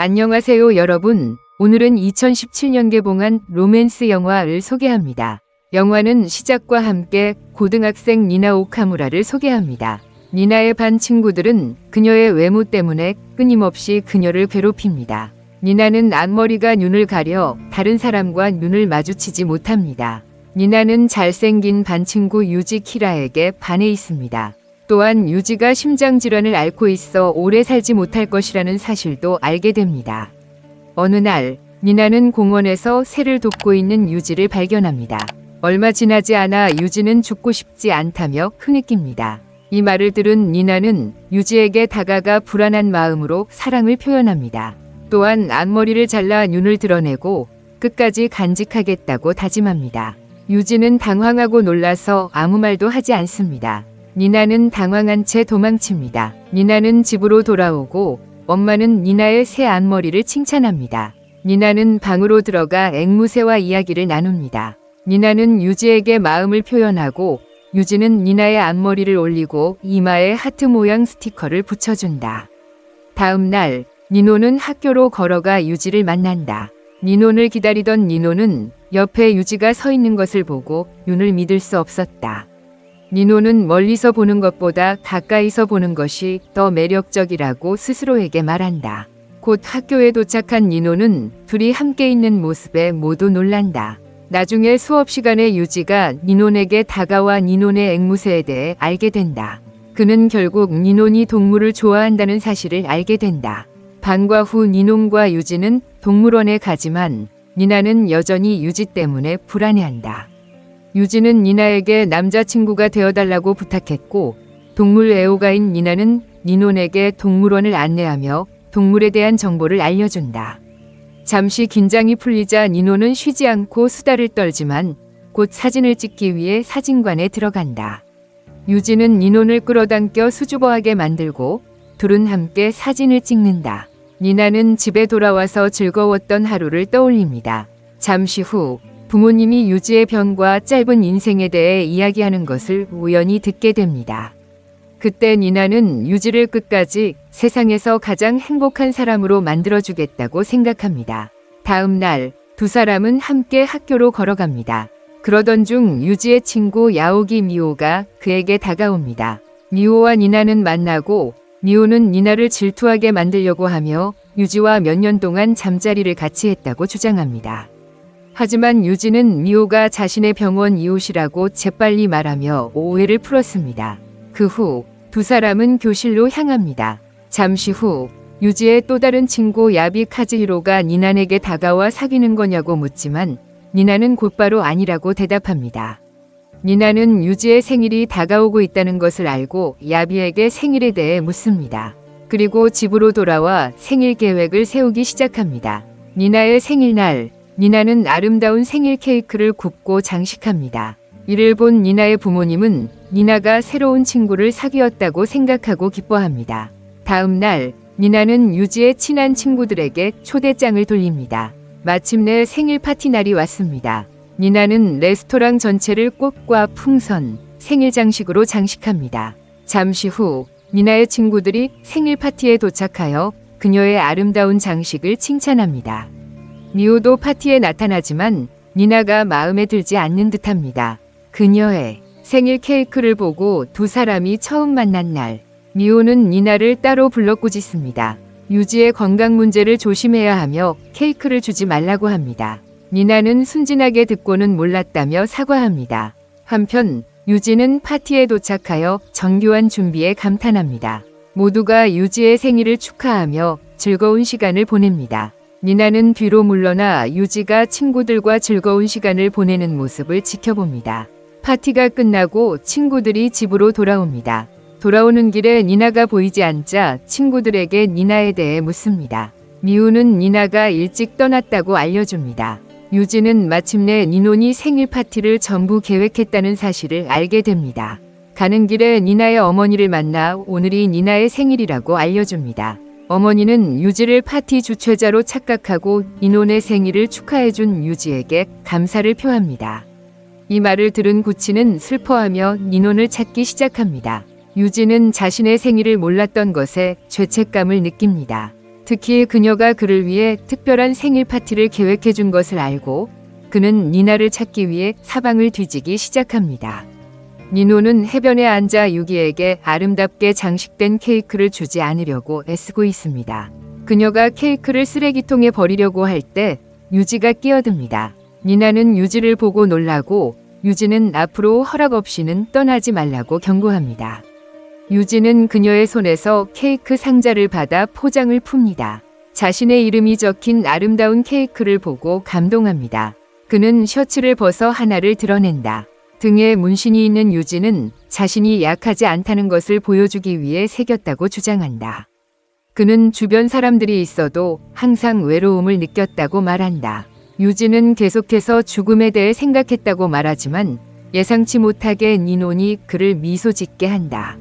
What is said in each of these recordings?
안녕하세요 여러분. 오늘은 2017년 개봉한 로맨스 영화를 소개합니다. 영화는 시작과 함께 고등학생 니나 오카무라를 소개합니다. 니나의 반 친구들은 그녀의 외모 때문에 끊임없이 그녀를 괴롭힙니다. 니나는 앞머리가 눈을 가려 다른 사람과 눈을 마주치지 못합니다. 니나는 잘생긴 반 친구 유지 키라에게 반해 있습니다. 또한 유지가 심장질환을 앓고 있어 오래 살지 못할 것이라는 사실도 알게 됩니다. 어느 날 니나는 공원에서 새를 돕고 있는 유지를 발견합니다. 얼마 지나지 않아 유지는 죽고 싶지 않다며 흐느낍니다. 이 말을 들은 니나는 유지에게 다가가 불안한 마음으로 사랑을 표현합니다. 또한 앞머리를 잘라 눈을 드러내고 끝까지 간직하겠다고 다짐합니다. 유지는 당황하고 놀라서 아무 말도 하지 않습니다. 니나는 당황한 채 도망칩니다. 니나는 집으로 돌아오고 엄마는 니나의 새 앞머리를 칭찬합니다. 니나는 방으로 들어가 앵무새와 이야기를 나눕니다. 니나는 유지에게 마음을 표현하고 유지는 니나의 앞머리를 올리고 이마에 하트 모양 스티커를 붙여준다. 다음 날 니노는 학교로 걸어가 유지를 만난다. 니노를 기다리던 니노는 옆에 유지가 서 있는 것을 보고 눈을 믿을 수 없었다. 니노는 멀리서 보는 것보다 가까이서 보는 것이 더 매력적이라고 스스로에게 말한다. 곧 학교에 도착한 니노는 둘이 함께 있는 모습에 모두 놀란다. 나중에 수업 시간에 유지가 니논에게 다가와 니논의 앵무새에 대해 알게 된다. 그는 결국 니논이 동물을 좋아한다는 사실을 알게 된다. 방과 후 니논과 유지는 동물원에 가지만 니나는 여전히 유지 때문에 불안해한다. 유지는 니나에게 남자친구가 되어달라고 부탁했고 동물 애호가인 니나는 니논에게 동물원을 안내하며 동물에 대한 정보를 알려준다. 잠시 긴장이 풀리자 니논은 쉬지 않고 수다를 떨지만 곧 사진을 찍기 위해 사진관에 들어간다. 유지는 니논을 끌어당겨 수줍어하게 만들고 둘은 함께 사진을 찍는다. 니나는 집에 돌아와서 즐거웠던 하루를 떠올립니다. 잠시 후 부모님이 유지의 병과 짧은 인생에 대해 이야기하는 것을 우연히 듣게 됩니다. 그때 니나는 유지를 끝까지 세상에서 가장 행복한 사람으로 만들어주겠다고 생각합니다. 다음 날 두 사람은 함께 학교로 걸어갑니다. 그러던 중 유지의 친구 야오기 미호가 그에게 다가옵니다. 미호와 니나는 만나고 미호는 니나를 질투하게 만들려고 하며 유지와 몇 년 동안 잠자리를 같이 했다고 주장합니다. 하지만 유지는 미호가 자신의 병원 이웃이라고 재빨리 말하며 오해를 풀었습니다. 그 후 두 사람은 교실로 향합니다. 잠시 후 유지의 또 다른 친구 야비 카즈히로가 니난에게 다가와 사귀는 거냐고 묻지만 니나는 곧바로 아니라고 대답합니다. 니나는 유지의 생일이 다가오고 있다는 것을 알고 야비에게 생일에 대해 묻습니다. 그리고 집으로 돌아와 생일 계획을 세우기 시작합니다. 니나의 생일날 니나는 아름다운 생일 케이크를 굽고 장식합니다. 이를 본 니나의 부모님은 니나가 새로운 친구를 사귀었다고 생각하고 기뻐합니다. 다음 날 니나는 유지의 친한 친구들에게 초대장을 돌립니다. 마침내 생일 파티 날이 왔습니다. 니나는 레스토랑 전체를 꽃과 풍선, 생일 장식으로 장식합니다. 잠시 후 니나의 친구들이 생일 파티에 도착하여 그녀의 아름다운 장식을 칭찬합니다. 미호도 파티에 나타나지만 니나가 마음에 들지 않는 듯합니다. 그녀의 생일 케이크를 보고 두 사람이 처음 만난 날 미호는 니나를 따로 불러 꾸짖습니다. 유지의 건강 문제를 조심해야 하며 케이크를 주지 말라고 합니다. 니나는 순진하게 듣고는 몰랐다며 사과합니다. 한편 유지는 파티에 도착하여 정교한 준비에 감탄합니다. 모두가 유지의 생일을 축하하며 즐거운 시간을 보냅니다. 니나는 뒤로 물러나 유지가 친구들과 즐거운 시간을 보내는 모습을 지켜봅니다. 파티가 끝나고 친구들이 집으로 돌아옵니다. 돌아오는 길에 니나가 보이지 않자 친구들에게 니나에 대해 묻습니다. 미우는 니나가 일찍 떠났다고 알려줍니다. 유지는 마침내 니논이 생일 파티를 전부 계획했다는 사실을 알게 됩니다. 가는 길에 니나의 어머니를 만나 오늘이 니나의 생일이라고 알려줍니다. 어머니는 유지를 파티 주최자로 착각하고 니논의 생일을 축하해준 유지에게 감사를 표합니다. 이 말을 들은 구치는 슬퍼하며 니논을 찾기 시작합니다. 유지는 자신의 생일을 몰랐던 것에 죄책감을 느낍니다. 특히 그녀가 그를 위해 특별한 생일 파티를 계획해 준 것을 알고 그는 니나를 찾기 위해 사방을 뒤지기 시작합니다. 니노는 해변에 앉아 유기에게 아름답게 장식된 케이크를 주지 않으려고 애쓰고 있습니다. 그녀가 케이크를 쓰레기통에 버리려고 할 때 유지가 끼어듭니다. 니나는 유지를 보고 놀라고 유지는 앞으로 허락 없이는 떠나지 말라고 경고합니다. 유지는 그녀의 손에서 케이크 상자를 받아 포장을 풉니다. 자신의 이름이 적힌 아름다운 케이크를 보고 감동합니다. 그는 셔츠를 벗어 하나를 드러낸다. 등에 문신이 있는 유지는 자신이 약하지 않다는 것을 보여주기 위해 새겼다고 주장한다. 그는 주변 사람들이 있어도 항상 외로움을 느꼈다고 말한다. 유지는 계속해서 죽음에 대해 생각했다고 말하지만 예상치 못하게 니논이 그를 미소 짓게 한다.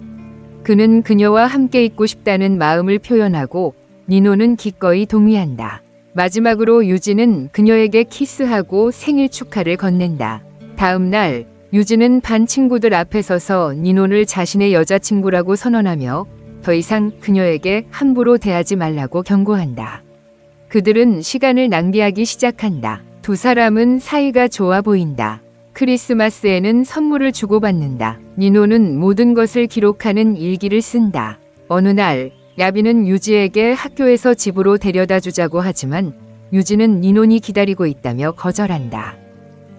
그는 그녀와 함께 있고 싶다는 마음을 표현하고 니논은 기꺼이 동의한다. 마지막으로 유지는 그녀에게 키스하고 생일 축하를 건넨다. 다음 날 유지는 반 친구들 앞에 서서 니논을 자신의 여자친구라고 선언하며 더 이상 그녀에게 함부로 대하지 말라고 경고한다. 그들은 시간을 낭비하기 시작한다. 두 사람은 사이가 좋아 보인다. 크리스마스에는 선물을 주고받는다. 니노는 모든 것을 기록하는 일기를 쓴다. 어느 날 야비는 유지에게 학교에서 집으로 데려다 주자고 하지만 유지는 니논이 기다리고 있다며 거절한다.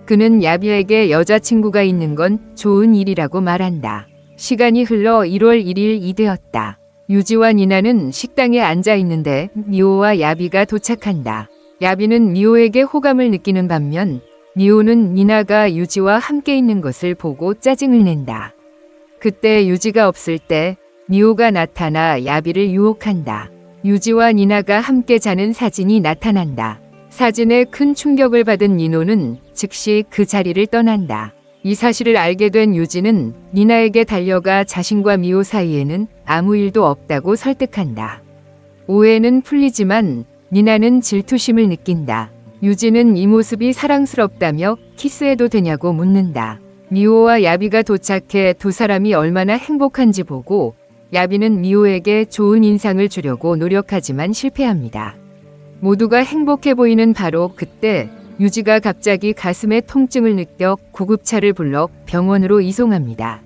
그는 야비에게 여자친구가 있는 건 좋은 일이라고 말한다. 시간이 흘러 1월 1일이 되었다. 유지와 니나는 식당에 앉아 있는데 미호와 야비가 도착한다. 야비는 미호에게 호감을 느끼는 반면 미호는 니나가 유지와 함께 있는 것을 보고 짜증을 낸다. 그때 유지가 없을 때 미호가 나타나 야비를 유혹한다. 유지와 니나가 함께 자는 사진이 나타난다. 사진에 큰 충격을 받은 니노는 즉시 그 자리를 떠난다. 이 사실을 알게 된 유지는 니나에게 달려가 자신과 미호 사이에는 아무 일도 없다고 설득한다. 오해는 풀리지만 니나는 질투심을 느낀다. 유지는 이 모습이 사랑스럽다며 키스해도 되냐고 묻는다. 미호와 야비가 도착해 두 사람이 얼마나 행복한지 보고 야비는 미호에게 좋은 인상을 주려고 노력하지만 실패합니다. 모두가 행복해 보이는 바로 그때 유지가 갑자기 가슴에 통증을 느껴 구급차를 불러 병원으로 이송합니다.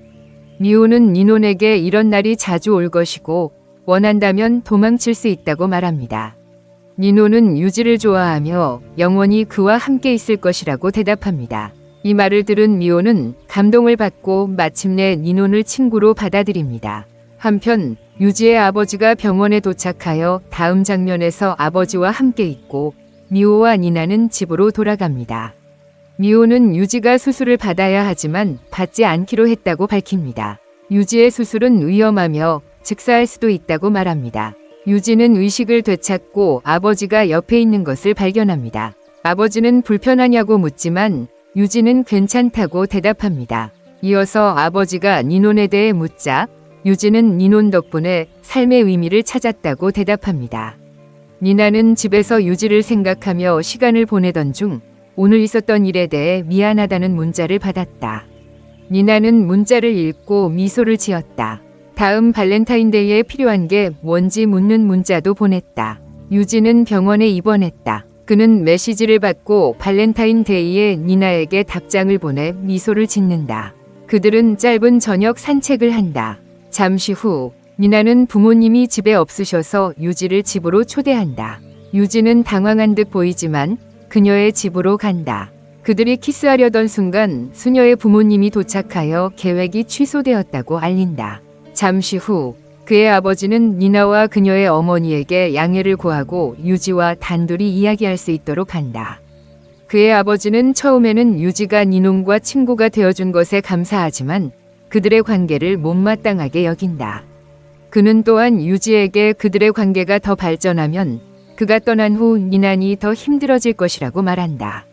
미호는 니논에게 이런 날이 자주 올 것이고 원한다면 도망칠 수 있다고 말합니다. 니논은 유지를 좋아하며 영원히 그와 함께 있을 것이라고 대답합니다. 이 말을 들은 미호는 감동을 받고 마침내 니논을 친구로 받아들입니다. 한편 유지의 아버지가 병원에 도착하여 다음 장면에서 아버지와 함께 있고 미호와 니나는 집으로 돌아갑니다. 미호는 유지가 수술을 받아야 하지만 받지 않기로 했다고 밝힙니다. 유지의 수술은 위험하며 즉사할 수도 있다고 말합니다. 유지는 의식을 되찾고 아버지가 옆에 있는 것을 발견합니다. 아버지는 불편하냐고 묻지만 유지는 괜찮다고 대답합니다. 이어서 아버지가 니논에 대해 묻자 유지는 니논 덕분에 삶의 의미를 찾았다고 대답합니다. 니나는 집에서 유지를 생각하며 시간을 보내던 중 오늘 있었던 일에 대해 미안하다는 문자를 받았다. 니나는 문자를 읽고 미소를 지었다. 다음 발렌타인데이에 필요한 게 뭔지 묻는 문자도 보냈다. 유지는 병원에 입원했다. 그는 메시지를 받고 발렌타인데이에 니나에게 답장을 보내 미소를 짓는다. 그들은 짧은 저녁 산책을 한다. 잠시 후 니나는 부모님이 집에 없으셔서 유지를 집으로 초대한다. 유지는 당황한 듯 보이지만 그녀의 집으로 간다. 그들이 키스하려던 순간 수녀의 부모님이 도착하여 계획이 취소되었다고 알린다. 잠시 후 그의 아버지는 니나와 그녀의 어머니에게 양해를 구하고 유지와 단둘이 이야기할 수 있도록 한다. 그의 아버지는 처음에는 유지가 니논과 친구가 되어준 것에 감사하지만 그들의 관계를 못마땅하게 여긴다. 그는 또한 유지에게 그들의 관계가 더 발전하면 그가 떠난 후 니난이 더 힘들어질 것이라고 말한다.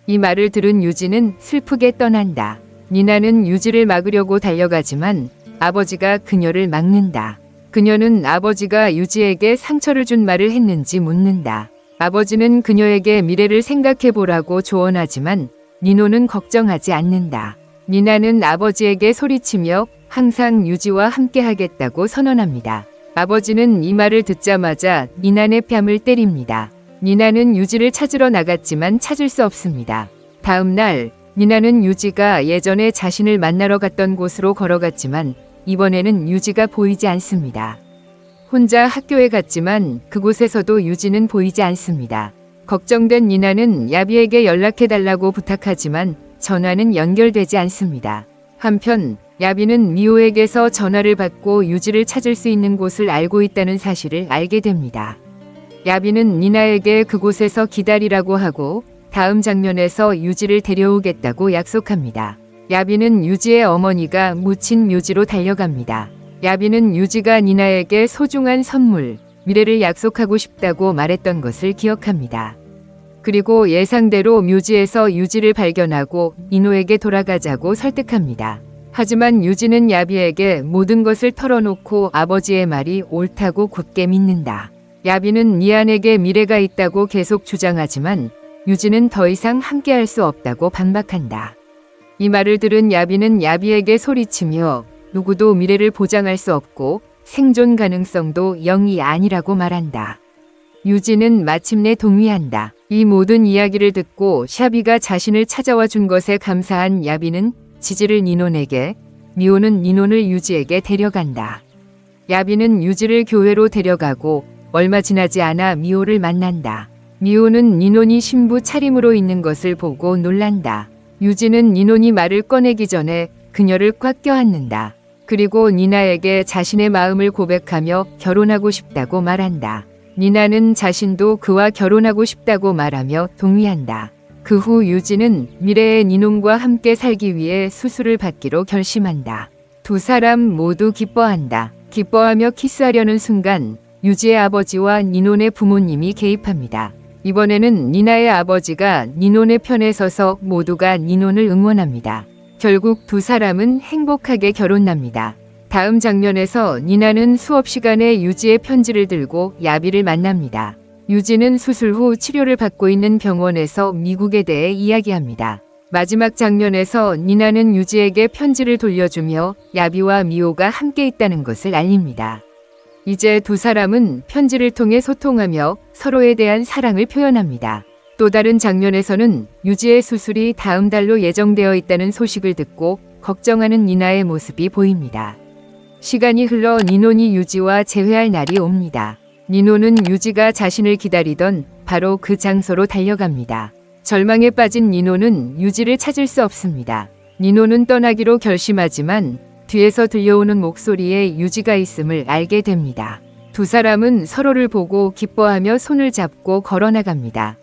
이 말을 들은 유지는 슬프게 떠난다. 니나는 유지를 막으려고 달려가지만 아버지가 그녀를 막는다. 그녀는 아버지가 유지에게 상처를 준 말을 했는지 묻는다. 아버지는 그녀에게 미래를 생각해 보라고 조언하지만 니노는 걱정하지 않는다. 니나는 아버지에게 소리치며 항상 유지와 함께 하겠다고 선언합니다. 아버지는 이 말을 듣자마자 니나의 뺨을 때립니다. 니나는 유지를 찾으러 나갔지만 찾을 수 없습니다. 다음 날 니나는 유지가 예전에 자신을 만나러 갔던 곳으로 걸어갔지만 이번에는 유지가 보이지 않습니다. 혼자 학교에 갔지만 그곳에서도 유지는 보이지 않습니다. 걱정된 니나는 야비에게 연락해달라고 부탁하지만 전화는 연결되지 않습니다. 한편 야비는 미호에게서 전화를 받고 유지를 찾을 수 있는 곳을 알고 있다는 사실을 알게 됩니다. 야비는 니나에게 그곳에서 기다리라고 하고 다음 장면에서 유지를 데려오겠다고 약속합니다. 야비는 유지의 어머니가 묻힌 묘지로 달려갑니다. 야비는 유지가 니나에게 소중한 선물, 미래를 약속하고 싶다고 말했던 것을 기억합니다. 그리고 예상대로 묘지에서 유지를 발견하고 인호에게 돌아가자고 설득합니다. 하지만 유지는 야비에게 모든 것을 털어놓고 아버지의 말이 옳다고 굳게 믿는다. 야비는 니안에게 미래가 있다고 계속 주장하지만 유지는 더 이상 함께할 수 없다고 반박한다. 이 말을 들은 야비는 야비에게 소리치며 누구도 미래를 보장할 수 없고 생존 가능성도 0이 아니라고 말한다. 유지는 마침내 동의한다. 이 모든 이야기를 듣고 샤비가 자신을 찾아와 준 것에 감사한 야비는 지지를 니논에게, 미호는 니논을 유지에게 데려간다. 야비는 유지를 교회로 데려가고 얼마 지나지 않아 미호를 만난다. 미호는 니논이 신부 차림으로 있는 것을 보고 놀란다. 유지는 니논이 말을 꺼내기 전에 그녀를 꽉 껴안는다. 그리고 니나에게 자신의 마음을 고백하며 결혼하고 싶다고 말한다. 니나는 자신도 그와 결혼하고 싶다고 말하며 동의한다. 그 후 유지는 미래의 니논과 함께 살기 위해 수술을 받기로 결심한다. 두 사람 모두 기뻐한다. 기뻐하며 키스하려는 순간 유지의 아버지와 니논의 부모님이 개입합니다. 이번에는 니나의 아버지가 니논의 편에 서서 모두가 니논을 응원합니다. 결국 두 사람은 행복하게 결혼합니다. 다음 장면에서 니나는 수업 시간에 유지의 편지를 들고 야비를 만납니다. 유지는 수술 후 치료를 받고 있는 병원에서 미국에 대해 이야기합니다. 마지막 장면에서 니나는 유지에게 편지를 돌려주며 야비와 미호가 함께 있다는 것을 알립니다. 이제 두 사람은 편지를 통해 소통하며 서로에 대한 사랑을 표현합니다. 또 다른 장면에서는 유지의 수술이 다음 달로 예정되어 있다는 소식을 듣고 걱정하는 니나의 모습이 보입니다. 시간이 흘러 니논이 유지와 재회할 날이 옵니다. 니논은 유지가 자신을 기다리던 바로 그 장소로 달려갑니다. 절망에 빠진 니논은 유지를 찾을 수 없습니다. 니논은 떠나기로 결심하지만 뒤에서 들려오는 목소리에 유지가 있음을 알게 됩니다. 두 사람은 서로를 보고 기뻐하며 손을 잡고 걸어나갑니다.